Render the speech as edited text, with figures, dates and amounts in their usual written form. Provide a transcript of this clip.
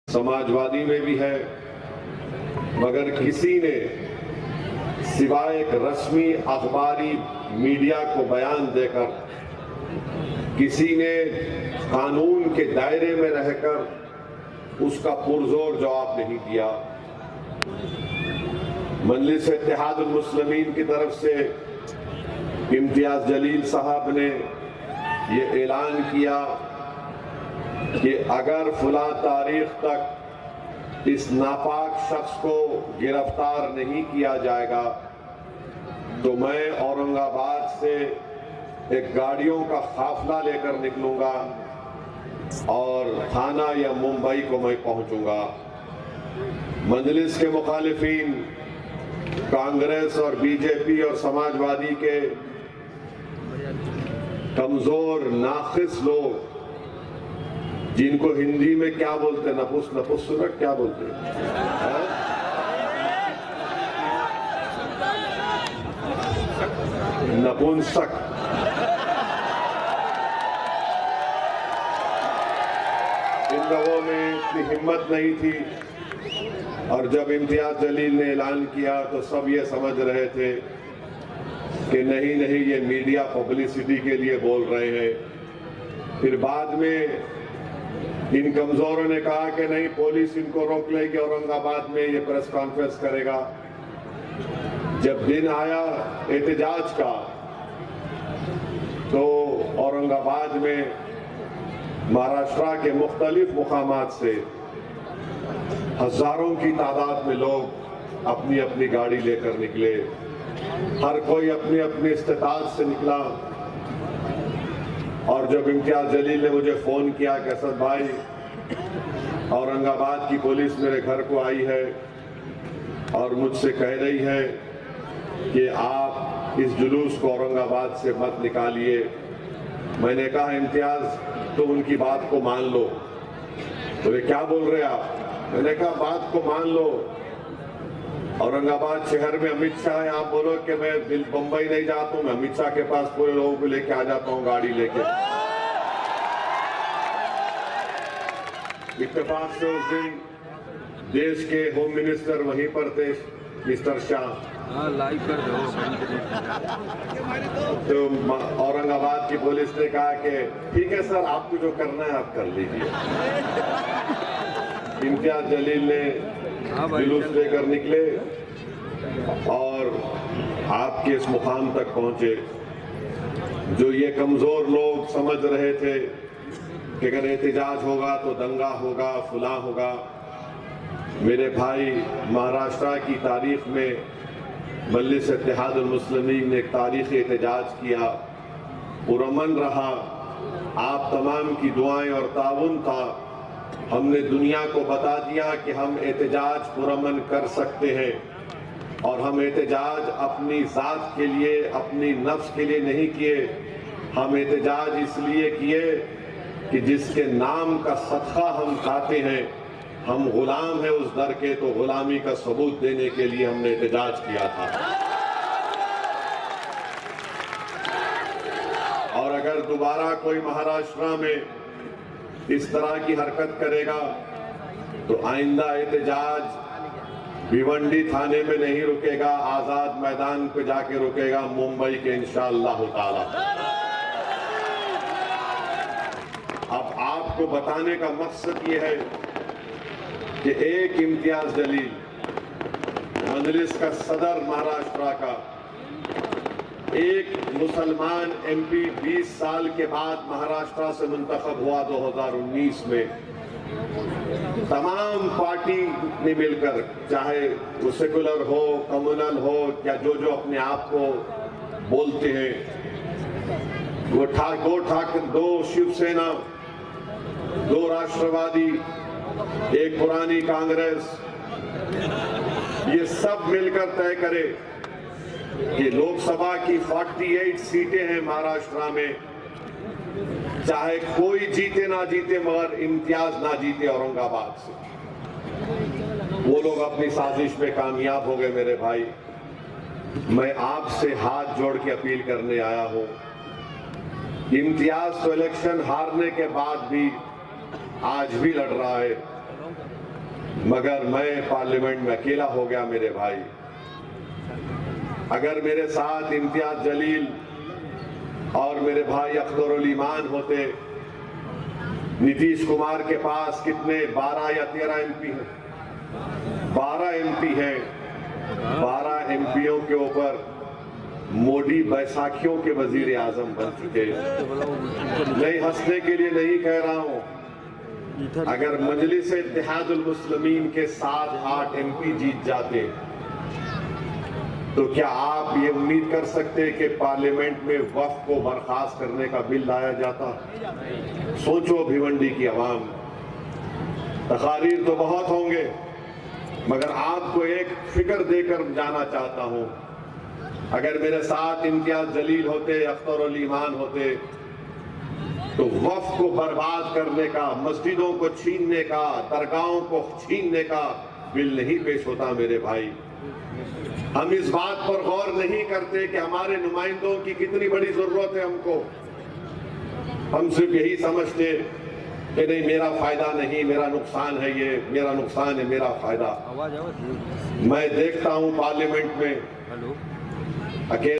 समाजवादी में भी है, मगर किसी ने सिवाय एक रस्मी अखबारी मीडिया को बयान देकर, किसी ने कानून के दायरे में रहकर उसका पुरजोर जवाब नहीं दिया। मजलिस इत्तेहादुल मुस्लिमीन की तरफ से इम्तियाज जलील साहब ने ये ऐलान किया कि अगर फुला तारीख तक इस नापाक शख्स को गिरफ्तार नहीं किया जाएगा तो मैं औरंगाबाद से एक गाड़ियों का काफिला लेकर निकलूंगा और थाना या मुंबई को मैं पहुंचूंगा। मजलिस के मुखालिफिन, कांग्रेस और बीजेपी और समाजवादी के कमजोर नाखिस लोग, जिनको हिंदी में क्या बोलते, नपुंसक क्या बोलते, नपुंसक, इन लोगों में इतनी हिम्मत नहीं थी। और जब इम्तियाज जलील ने ऐलान किया तो सब ये समझ रहे थे कि नहीं ये मीडिया पब्लिसिटी के लिए बोल रहे हैं। फिर बाद में इन कमजोरों ने कहा कि नहीं, पुलिस इनको रोक लेगी, औरंगाबाद में ये प्रेस कॉन्फ्रेंस करेगा। जब दिन आया एहतजाज का तो औरंगाबाद में महाराष्ट्र के मुख्तलिफ मुकामात से हजारों की तादाद में लोग अपनी अपनी गाड़ी लेकर निकले। हर कोई अपनी अपनी इस्तेताअत से निकला। और जब इम्तियाज जलील ने मुझे फोन किया कि असद भाई, औरंगाबाद की पुलिस मेरे घर को आई है और मुझसे कह रही है कि आप इस जुलूस को औरंगाबाद से मत निकालिए। मैंने कहा इम्तियाज, तुम उनकी बात को मान लो। बोले क्या बोल रहे आप? मैंने कहा बात को मान लो। औरंगाबाद शहर में अमित शाह है, आप बोलो कि मैं बम्बई नहीं जाता हूं, मैं अमित शाह के पास पूरे लोगों को लेके आ जाता हूं गाड़ी लेके। इत्तेफाक से उस दिन देश के होम मिनिस्टर वहीं पर थे, मिस्टर शाह। लाइव कर दो। तो औरंगाबाद की पुलिस ने कहा कि ठीक है सर, आपको जो करना है आप कर लीजिए। इम्तियाज जलील ने जुलूस लेकर निकले और आपके इस मुकाम तक पहुंचे। जो ये कमजोर लोग समझ रहे थे कि अगर एहतजाज होगा तो दंगा होगा, फुला होगा। मेरे भाई, महाराष्ट्र की तारीख में मजलिस इत्तेहादुल मुस्लिमीन ने एक तारीखी एहतजाज किया, पुरअमन रहा। आप तमाम की दुआएं और ताउन था। हमने दुनिया को बता दिया कि हम एहतजाज पुरअमन कर सकते हैं। और हम एहतजाज अपनी जात के लिए, अपनी नफ्स के लिए नहीं किए। हम एहतजाज इसलिए किए कि जिसके नाम का सदका हम खाते हैं, हम गुलाम हैं उस दर के, तो गुलामी का सबूत देने के लिए हमने एहतजाज किया था। और अगर दोबारा कोई महाराष्ट्र में इस तरह की हरकत करेगा तो आइंदा एहतजाज भिवंडी थाने में नहीं रुकेगा, आजाद मैदान पे जाके रुकेगा, मुंबई के इंशाअल्लाह ताला। अब आपको बताने का मकसद ये है कि एक इम्तियाज जलील, मजलिस का सदर महाराष्ट्र का, एक मुसलमान एमपी 20 साल के बाद महाराष्ट्र से मुंतखब हुआ 2019 में। तमाम पार्टी ने मिलकर, चाहे वो सेकुलर हो, कम्युनल हो, या जो अपने आप को बोलते हैं, दो शिवसेना, दो राष्ट्रवादी, एक पुरानी कांग्रेस, ये सब मिलकर तय करे कि लोकसभा की 48 सीटें हैं महाराष्ट्र में, चाहे कोई जीते ना जीते, मगर इम्तियाज ना जीते औरंगाबाद से। वो लोग अपनी साजिश में कामयाब हो गए। मेरे भाई, मैं आपसे हाथ जोड़ के अपील करने आया हूं, इम्तियाज तो इलेक्शन हारने के बाद भी आज भी लड़ रहा है। मगर मैं पार्लियामेंट में अकेला हो गया मेरे भाई। अगर मेरे साथ इम्तियाज जलील और मेरे भाई अख्तरुल ईमान होते, नीतीश कुमार के पास कितने 12 या 13 एमपी हैं, 12 एमपी हैं। 12 एमपीओं के ऊपर मोदी बैसाखियों के वजीर आजम बन चुके। नहीं, हंसने के लिए नहीं कह रहा हूं। अगर मजलिस इत्तेहादुल मुस्लिमीन के 7-8 एमपी जीत जाते तो क्या आप ये उम्मीद कर सकते कि पार्लियामेंट में वक्फ को बर्खास्त करने का बिल लाया जाता? सोचो भिवंडी की आवाम, तकारीर तो बहुत होंगे, मगर आपको एक फिक्र देकर जाना चाहता हूं। अगर मेरे साथ इम्तियाज जलील होते, अख्तरुल ईमान होते, तो वक्फ को बर्बाद करने का, मस्जिदों को छीनने का, दरगाहों को छीनने का बिल नहीं पेश होता मेरे भाई। हम इस बात पर गौर नहीं करते कि हमारे नुमाइंदों की कितनी बड़ी जरूरत है हमको। हम सिर्फ यही समझते कि नहीं, मेरा फायदा नहीं, मेरा नुकसान है, ये मेरा नुकसान है, मेरा फायदा। मैं देखता हूं पार्लियामेंट में अकेले